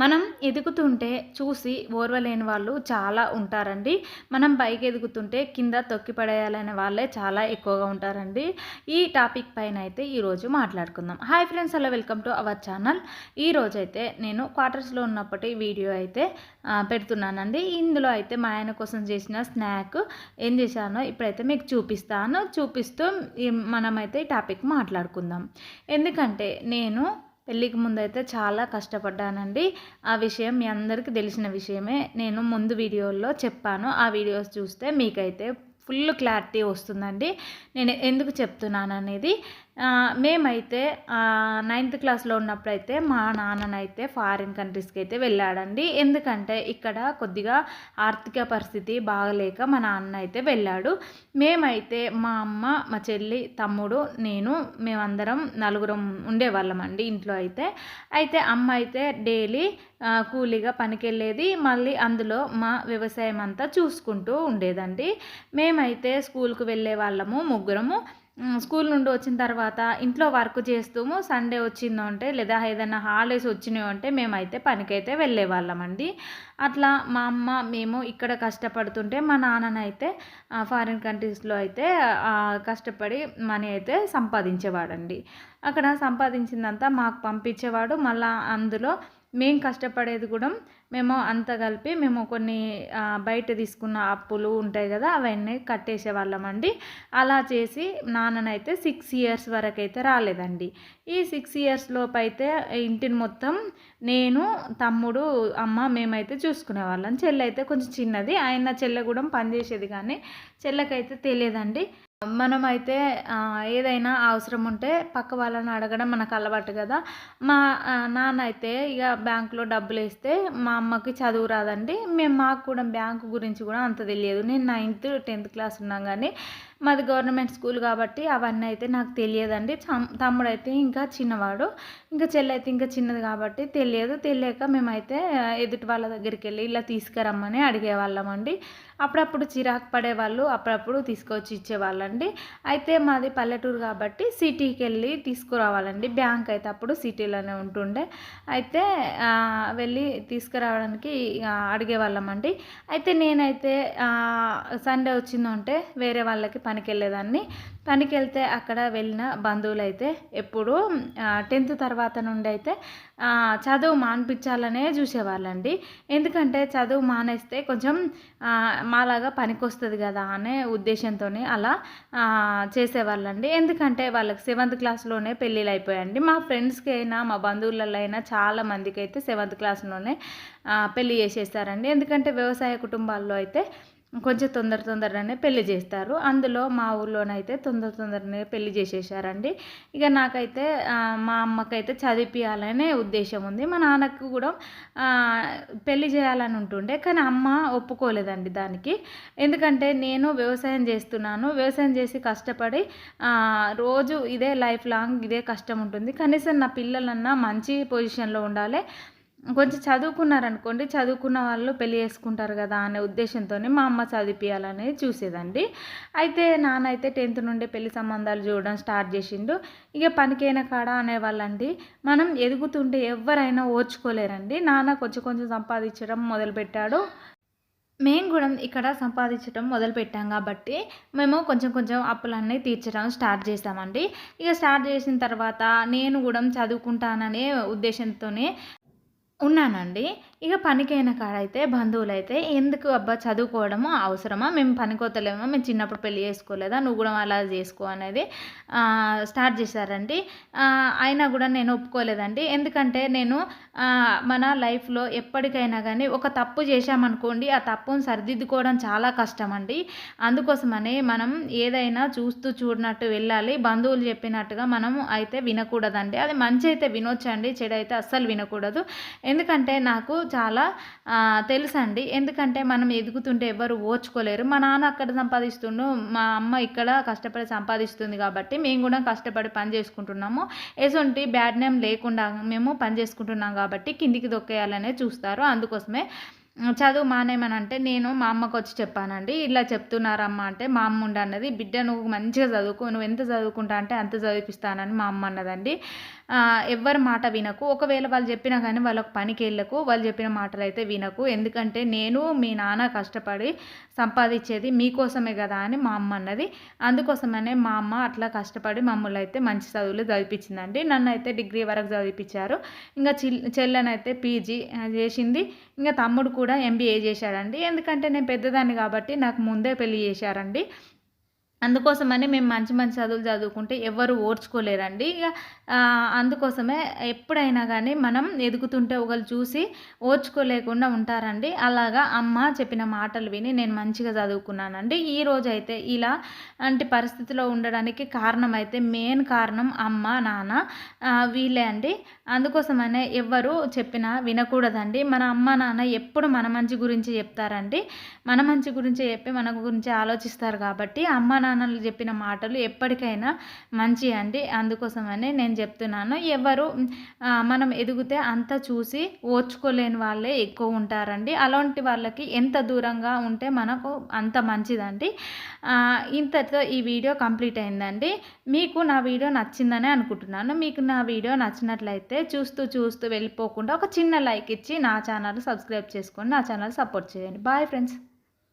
మనం ఎదుగుతుంటే చూసి ఓర్వలేని వాళ్ళు చాలా ఉంటారండి. మనం పైకి ఎదుగుతుంటే కింద తొక్కి పడేయాలనే వాళ్ళే చాలా ఎక్కువగా ఉంటారండి. ఈ టాపిక్ పైన అయితే ఈరోజు మాట్లాడుకుందాం. Hi friends, hello, welcome to our channel. ఈరోజైతే నేను క్వార్టర్స్లో ఉన్నప్పటి వీడియో అయితే పెడుతున్నానండి. ఇందులో అయితే మా ఆయన కోసం చేసిన స్నాక్ ఏం చేశానో ఇప్పుడైతే మీకు చూపిస్తూ మనమైతే ఈ టాపిక్ మాట్లాడుకుందాం. ఎందుకంటే నేను పెళ్ళికి ముందైతే చాలా కష్టపడ్డానండి. ఆ విషయం మీ అందరికీ తెలిసిన విషయమే. నేను ముందు వీడియోల్లో చెప్పాను. ఆ వీడియోస్ చూస్తే మీకైతే ఫుల్ క్లారిటీ వస్తుందండి నేను ఎందుకు చెప్తున్నాననేది. మేమైతే 9th క్లాస్లో ఉన్నప్పుడైతే మా నాన్ననైతే ఫారిన్ కంట్రీస్కి అయితే వెళ్ళాడండి. ఎందుకంటే ఇక్కడ కొద్దిగా ఆర్థిక పరిస్థితి బాగలేక మా నాన్న అయితే వెళ్ళాడు. మేమైతే మా అమ్మ, మా చెల్లి, తమ్ముడు, నేను, మేమందరం నలుగురం ఉండేవాళ్ళం అండి ఇంట్లో అయితే అమ్మ అయితే డైలీ కూలీగా పనికెళ్ళేది. మళ్ళీ అందులో మా వ్యవసాయం అంతా చూసుకుంటూ ఉండేదండి. మేమైతే స్కూల్కి వెళ్ళే వాళ్ళము ముగ్గురము. స్కూల్ నుండి వచ్చిన తర్వాత ఇంట్లో వర్క్ చేస్తూము సండే వచ్చిందంటే లేదా ఏదైనా హాలిడేస్ వచ్చినాయో అంటే మేమైతే పనికైతే వెళ్ళేవాళ్ళమండి. అట్లా మా అమ్మ మేము ఇక్కడ కష్టపడుతుంటే మా నాన్ననైతే ఫారిన్ కంట్రీస్లో అయితే కష్టపడి మనీ అయితే సంపాదించేవాడండి. అక్కడ సంపాదించిందంతా మాకు పంపించేవాడు. మళ్ళీ అందులో మేము కష్టపడేది కూడా మేము అంతా కలిపి మేము కొన్ని బయట తీసుకున్న అప్పులు ఉంటాయి కదా, అవన్నీ కట్టేసేవాళ్ళమండి. అలా చేసి నాన్ననైతే 6 ఇయర్స్ వరకు అయితే రాలేదండి. ఈ 6 ఇయర్స్ లోపు అయితే ఇంటిని మొత్తం నేను, తమ్ముడు, అమ్మ మేమైతే చూసుకునేవాళ్ళం. చెల్లి అయితే కొంచెం చిన్నది, ఆయన చెల్లె కూడా పనిచేసేది కానీ చెల్లెకైతే తెలియదండి. మనమైతే ఏదైనా అవసరం ఉంటే పక్క వాళ్ళని అడగడం మనకు అలవాటు కదా. మా నాన్న అయితే ఇక బ్యాంకులో డబ్బులు వేస్తే మా అమ్మకి చదువు రాదండి. మాకు కూడా బ్యాంకు గురించి కూడా అంత తెలియదు. నేను 9th 10th క్లాస్ ఉన్నాం కానీ మాది గవర్నమెంట్ స్కూల్ కాబట్టి అవన్నీ అయితే నాకు తెలియదండి. తమ్ముడు అయితే ఇంకా చిన్నవాడు, ఇంకా చెల్లి అయితే ఇంకా చిన్నది కాబట్టి తెలియక మేమైతే ఎదుటి వాళ్ళ దగ్గరికి వెళ్ళి ఇలా తీసుకురమ్మని అడిగేవాళ్ళమండి. అప్పుడప్పుడు చిరాకు పడేవాళ్ళు, అప్పుడప్పుడు తీసుకొచ్చి ఇచ్చేవాళ్ళండి. అయితే మాది పల్లెటూరు కాబట్టి సిటీకి వెళ్ళి తీసుకురావాలండి. బ్యాంక్ అయితే అప్పుడు సిటీలోనే ఉంటుండే. అయితే వెళ్ళి తీసుకురావడానికి అడిగేవాళ్ళమండి. అయితే నేనైతే సండే వచ్చిందంటే వేరే వాళ్ళకి పనికి వెళ్ళేదాన్ని. పనికి వెళ్తే అక్కడ వెళ్ళిన బంధువులు అయితే ఎప్పుడు 10th తర్వాత నుండి అయితే చదువు మానిపించాలనే చూసేవాళ్ళండి. ఎందుకంటే చదువు మానేస్తే కొంచెం మాలాగా పనికొస్తుంది కదా అనే ఉద్దేశంతో అలా చేసేవాళ్ళండి. ఎందుకంటే వాళ్ళకి 7th క్లాస్లోనే పెళ్ళిళ్ళు అయిపోయాయండి. మా ఫ్రెండ్స్కి అయినా మా బంధువులలో అయినా చాలా మందికి అయితే 7th క్లాస్లోనే పెళ్ళి చేసేస్తారండి. ఎందుకంటే వ్యవసాయ కుటుంబాల్లో అయితే కొంచెం తొందరగానే పెళ్లి చేస్తారు. అందులో మా ఊర్లోనైతే తొందరగానే పెళ్లి చేసేసారండి. ఇక నాకైతే మా అమ్మకైతే చదివించాలనే ఉద్దేశం ఉంది. మా నాన్నకు కూడా పెళ్లి చేయాలని ఉంటుండే కానీ అమ్మ ఒప్పుకోలేదండి దానికి. ఎందుకంటే నేను వ్యవసాయం చేస్తున్నాను, వ్యవసాయం చేసి కష్టపడి రోజు ఇదే లైఫ్ లాంగ్ ఇదే కష్టం ఉంటుంది. కనీసం నా పిల్లలన్నా మంచి పొజిషన్లో ఉండాలి, కొంచెం చదువుకున్నారనుకోండి, చదువుకున్న వాళ్ళు పెళ్లి చేసుకుంటారు కదా అనే ఉద్దేశంతో మా అమ్మ చదివించాలనేది చూసేదండి. అయితే నాన్న అయితే 10th నుండి పెళ్లి సంబంధాలు చూడడం స్టార్ట్ చేసిండు. ఇక పనికైన కాడ అనేవాళ్ళండి. మనం ఎదుగుతుంటే ఎవరైనా ఓర్చుకోలేరండి. నాన్న కొంచెం సంపాదించడం మొదలుపెట్టాడు. మేము కూడా ఇక్కడ సంపాదించడం మొదలుపెట్టాం కాబట్టి మేము కొంచెం అప్పులన్నీ తీర్చడం స్టార్ట్ చేసామండి. ఇక స్టార్ట్ చేసిన తర్వాత నేను కూడా చదువుకుంటాననే ఉద్దేశంతోనే ఉన్నానండి. ఇక పనికైన కాడైతే బంధువులైతే ఎందుకు అబ్బా చదువుకోవడము అవసరమా, మేము పనికోతలేమో, మేము చిన్నప్పుడు పెళ్లి చేసుకోలేదా, నువ్వు కూడా అలా చేసుకో అనేది స్టార్ట్ చేశారండి. అయినా కూడా నేను ఒప్పుకోలేదండి. ఎందుకంటే నేను మన లైఫ్లో ఎప్పటికైనా కానీ ఒక తప్పు చేశామనుకోండి, ఆ తప్పును సరిదిద్దుకోవడం చాలా కష్టం అండి. అందుకోసమని మనం ఏదైనా చూస్తూ చూడనట్టు వెళ్ళాలి. బంధువులు చెప్పినట్టుగా మనం అయితే వినకూడదండి. అది మంచి అయితే వినొచ్చండి, చెడు అయితే అస్సలు వినకూడదు. ఎందుకంటే నాకు చాలా తెలుసండి. ఎందుకంటే మనం ఎదుగుతుంటే ఎవరు ఓర్చుకోలేరు. మా నాన్న అక్కడ సంపాదిస్తుండు, మా అమ్మ ఇక్కడ కష్టపడి సంపాదిస్తుంది కాబట్టి మేము కూడా కష్టపడి పని చేసుకుంటున్నాము. ఎటువంటి బ్యాడ్ నేమ్ లేకుండా మేము పని చేసుకుంటున్నాం కాబట్టి కిందికి దొక్కేయాలనే చూస్తారు. అందుకోసమే చదువు మానేయమనంటే నేను మా అమ్మకొచ్చి చెప్పానండి. ఇలా చెప్తున్నారమ్మా అంటే, మా అమ్మ ఉండన్నది, "బిడ్డ నువ్వు మంచిగా చదువుకో. నువ్వెంత చదువుకుంటా అంటే అంత చదివిపిస్తానని" మా అమ్మ అన్నదండి. ఎవ్వరి మాట వినకు. ఒకవేళ వాళ్ళు చెప్పినా గానీ వాళ్ళకి పనికెళ్ళకు. వాళ్ళు చెప్పిన మాటలైతే వినకు. ఎందుకంటే నేను, మీ నాన్న కష్టపడి సంపాదిచ్చేది మీకోసమే గదా! అని మా అమ్మ అన్నది. అందుకోసమనే మా అమ్మ అట్లా కష్టపడి మమ్మల్నయితే మంచి చదువులు చదివిపిచ్చిందండి. నన్నైతే డిగ్రీ వరకు చదివిపిచ్చారు. ఇంగ చెల్లెనైతే పీజీ జేసింది. ఇంగ తమ్ముడు కూడా ఎంబీఏ చేశాడండి. ఎందుకంటే నేను పెద్దదాన్ని కాబట్టి నాకు ముందే పెళ్లి చేశారండి. అందుకోసమని మేము మంచి మంచి చదువులు చదువుకుంటే ఎవ్వరు ఓర్చుకోలేరండి. ఇగ అందుకోసమే ఎప్పుడైనా గానీ మనం ఎదుగుతుంటే ఒకళ్ళు చూసి ఓర్చుకోలేకుండా ఉంటారండి. అలాగా అమ్మ చెప్పిన మాటలు విని నేను మంచిగా చదువుకున్నానండి. ఈరోజైతే ఇలాంటి పరిస్థితిలో ఉండడానికి కారణమైతే మెయిన్ కారణం అమ్మ, నాన్న వీళ్ళే అండి. అందుకోసమనే ఎవ్వరు చెప్పినా వినకూడదండి. మన అమ్మ, నాన్న ఎప్పుడు మన మంచి గురించి చెప్తారండి. మన మంచి గురించే చెప్పి మన గురించి ఆలోచిస్తారు కాబట్టి అమ్మ నాన్నలు చెప్పిన మాటలు ఎప్పటికైనా మంచియి అండి. అందుకోసమని నేను చెప్తున్నాను. మనం ఎదిగితే అంతా చూసి ఓర్చుకోలేని వాళ్ళే ఎక్కువ ఉంటారండి. అలాంటి వాళ్ళకి ఎంత దూరంగా ఉంటే మనకు అంత మంచిదండి. ఇంతటితో ఈ వీడియో కంప్లీట్ అయిందండి. మీకు నా వీడియో నచ్చిందనే అనుకుంటున్నాను. మీకు నా వీడియో నచ్చినట్లయితే చూస్తూ వెళ్ళిపోకుండా ఒక చిన్న లైక్ ఇచ్చి నా ఛానల్ సబ్స్క్రైబ్ చేసుకొని నా ఛానల్ సపోర్ట్ చేయండి. Bye friends.